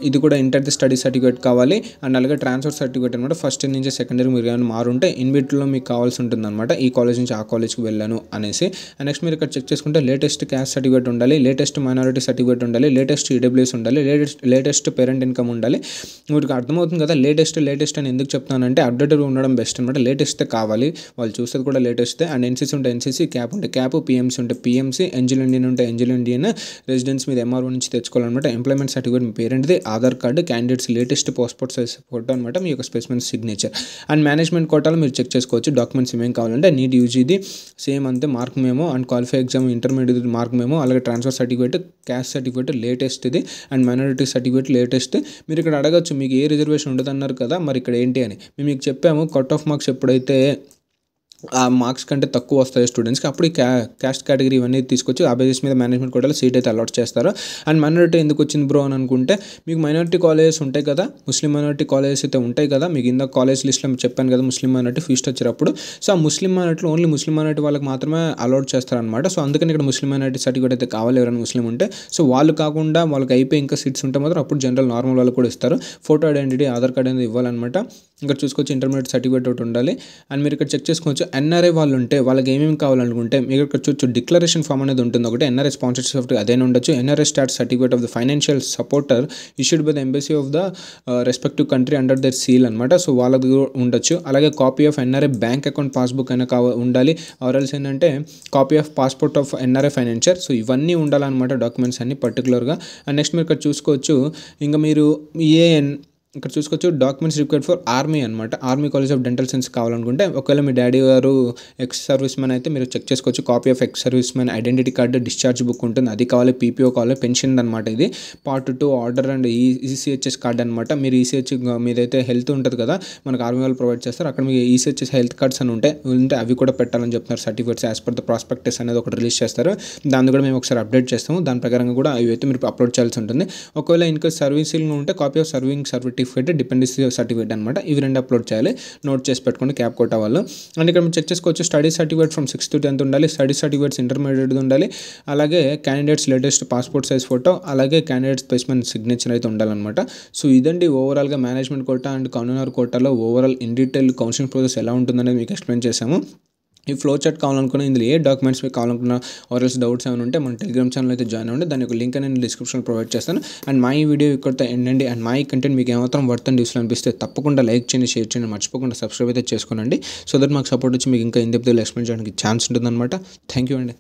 ఇది కూడా ఇంటర్ స్టడీ సర్టిఫికేట్ కావాలి. అండ్ అలాగే ట్రాన్స్ఫర్ సర్టిఫికేట్ అనమాట. ఫస్ట్ ఇయర్ నుంచి సెకండ్ ఇయర్ మీరు ఏమైనా మారుంటే ఇన్బిట్లో మీకు కావాల్సి ఉంటుంది అనమాట. ఈ కాలేజ్ నుంచి ఆ కాలేజ్కి వెళ్ళాను అనేసి. అండ్ నెక్స్ట్ మీరు ఇక్కడ చెక్ చేసుకుంటే లేటెస్ట్ క్యాస్ట్ సర్టిఫికేట్ ఉండాలి, లేటెస్ట్ మైనారిటీ సర్టిఫికేట్ ఉండాలి, లేటెస్ట్ EWS ఉండాలి, లేటెస్ట్ పేరెంట్ ఇన్కమ్ ఉండాలి. మీకు అర్థమవుతుంది కదా లేటెస్ట్ అని ఎందుకు చెప్తానంటే అప్డేటెడ్ ఉండడం బెస్ట్ అనమాట. లేటెస్ట్ కావాలి, వాళ్ళు చూసేది కూడా లేటెస్ట్. అండ్ NCC ఉంటే NCC, క్యాప్ ఉంటే క్యాప్, PMC ఉంటే PMC, ఏంజల్ ఇండియన్ ఉంటే ఏంజల్ ఇండియన్, రెసిడెన్స్ మీద MRO నుంచి తెచ్చుకోవాలన్నమాట. ఎంప్లాయ్మెంట్ సర్టిఫికేట్ మీ పేరెంట్ది, Aadhaar card, candidates latest passport size photo అనమాట, మీ యొక్క స్పెసిమెన్ సిగ్నేచర్. అండ్ మేనేజ్మెంట్ కోటాలో మీరు చెక్ చేసుకోవచ్చు డాక్యుమెంట్స్ ఏమేమి కావాలంటే నీట్ యూజీది సేమ్ అంతే mark memo, and qualify exam intermediate mark memo, అలాగే ట్రాన్స్ఫర్ సర్టిఫికేట్, క్యాస్ట్ సర్టిఫికేట్ లేటెస్ట్ది, అండ్ మైనారిటీ సర్టిఫికేట్ లేటెస్ట్. మీరు ఇక్కడ అడగచ్చు మీకు ఏ రిజర్వేషన్ ఉండదు అన్నారు కదా, మరి ఇక్కడ ఏంటి అని. మేము మీకు చెప్పాము కట్ ఆఫ్ మార్క్స్ ఎప్పుడైతే ఆ మార్క్స్ కంటే తక్కువ వస్తాయి స్టూడెంట్స్కి అప్పుడు ఈ క్యాస్ట్ కేటగిరీ ఇవన్నీ తీసుకొచ్చి ఆ బేసిస్ మీద మేనేజ్మెంట్ కోటాలో సీట్ అయితే అలాట్ చేస్తారు. అండ్ మైనారిటీ ఎందుకు వచ్చింది బ్రో అని అనుకుంటే మీకు మైనారిటీ కాలేజెస్ ఉంటాయి కదా, ముస్లిం మైనారిటీ కాలేజెస్ అయితే ఉంటాయి కదా, మీకు ఇందాక కాలేజ్ లిస్ట్లో చెప్పాను కదా ముస్లిం మైనారిటీ ఫీ స్ట్రక్చర్ అప్పుడు. సో ఆ ముస్లిం మైనారిటీలో ఓన్లీ ముస్లిం మైనారిటీ వాళ్ళకి మాత్రమే అలాట్ చేస్తారనమాట. సో అందుకని ఇక్కడ ముస్లిం మైనారిటీ సర్టిఫికేట్ అయితే కావాలి ఎవరైనా ముస్లిం ఉంటే. సో వాళ్ళు కాకుండా వాళ్ళకి అయిపోయి ఇంకా సీట్స్ ఉంటే మాత్రం అప్పుడు జనరల్ నార్మల్ వాళ్ళు కూడా ఇస్తారు. ఫోటో ఐడెంటిటీ, ఆధార్ కార్డ్ అనేది ఇవ్వాలన్నమాట. ఇక్కడ చూసుకోవచ్చు ఇంటర్మీడియట్ సర్టిఫికేట్ ఒకటి ఉండాలి. అండ్ మీరు ఇక్కడ చెక్ చేసుకోవచ్చు NRI వాళ్ళు ఉంటే వాళ్ళకి ఏమేమి కావాలనుకుంటే మీరు ఇక్కడ చూడొచ్చు డిక్లరేషన్ ఫామ్ అనేది ఉంటుంది ఒకటి, NRI స్పాన్సర్షిప్ అదేనే ఉండొచ్చు, NRI status certificate of the financial supporter issued by the embassy of the respective country under their seal అనమాట. సో వాళ్ళది ఉండొచ్చు. అలాగే copy of NRI bank account passbook అయినా ఉండాలి. ఆర్ఎల్స్ ఏంటంటే copy of passport of NRI financier. So ఇవన్నీ ఉండాలన్నమాట documents అన్ని పర్టికులర్గా. అండ్ నెక్స్ట్ మీరు ఇక్కడ చూసుకోవచ్చు ఇంకా మీరు ఇక్కడ చూసుకోవచ్చు డాక్యుమెంట్స్ రిక్వైర్డ్ ఫర్ ఆర్మీ అనమాట. Army college of dental science కావాలనుకుంటే ఒకవేళ మీ డాడీ గారు ఎక్స్ సర్వీస్ మ్యాన్ అయితే మీరు చెక్ చేసుకోవచ్చు. Copy of ex service man identity card, discharge book ఉంటుంది అది కావాలి, PPO కావాలి, పెన్షన్ అనమాట. ఇది part 2 order and ECHS card అనమాట. మీరు ECH మీదైతే హెల్త్ ఉంటుంది కదా మనకు ఆర్మీ వాళ్ళు ప్రొవైడ్ చేస్తారు, అక్కడ మీకు ECHS హెల్త్ కార్డ్స్ అని ఉంటే అవి కూడా పెట్టాలని చెప్తున్నారు. Certificates as per the prospectus అనేది ఒకటి రిలీజ్ చేస్తారు, దాన్ని కూడా మేము ఒకసారి అప్డేట్ చేస్తాము. దాని ప్రకారంగా కూడా అవి అయితే మీరు అప్లోడ్ చేయాల్సి ఉంటుంది. ఒకవేళ ఇంకా సర్వీసింగ్ ఉంటే copy of serving certificate certificate, dependency certificate అనమాట. ఇవి 2 అప్లోడ్ చేయాలి. నోట్ చేసి పెట్టుకోండి క్యాప్ కోటా వాళ్ళు. అండ్ ఇక్కడ మీరు చెక్ చేసుకోవచ్చు, study certificate from 6th to 10th ఉండాలి, స్టడీ సర్టిఫికేట్స్ ఇంటర్మీడియట్ ఉండాలి, అలాగే candidates latest passport size photo, అలాగే క్యాండిడేట్ స్పెసిమెన్ సిగ్నేచర్ అయితే ఉండాలన్నమాట. సో ఇదండి ఓవరాల్గా మేనేజ్మెంట్ కోటా అండ్ కన్వీనర్ కోటాలో overall in detail counselling process ఎలా ఉంటుందనేది మీకు ఎక్స్ప్లెయిన్ చేశాము. ఈ ఫ్లో చార్ట్ కావాలనుకున్నా, ఇందులో ఏ డాక్యుమెంట్స్ మీకు కావాలనుకున్నా ఆర్ఎల్స్ డౌట్స్ ఏమైనా ఉంటే మన టెలిగ్రామ్ ఛానల్ అయితే జాయిన్ అవ్వండి. దాని యొక్క లింక్ నేను డిస్క్రిప్షన్లో ప్రొవైడ్ చేస్తాను. అండ్ మా ఈ వీడియో ఇక్కడితో ఎండ్ అండి. అండ్ మా ఈ కంటెంట్ మీకు ఏమాత్రం వర్త్ అండ్ యూస్ఫుల్ అనిపిస్తే తప్పకుండా లైక్ చేయండి, షేర్ చేయండి, మర్చిపోకుండా సబ్స్క్రైబ్ అయితే చేసుకోనండి. సో దట్ మాకు సపోర్ట్ వచ్చి మీకు ఇంకా ఇన్ డెప్త్ ఎక్స్ప్లెయిన్ చేయడానికి ఛాన్స్ ఉంటుందన్నమాట. థ్యాంక్ యూ అండి.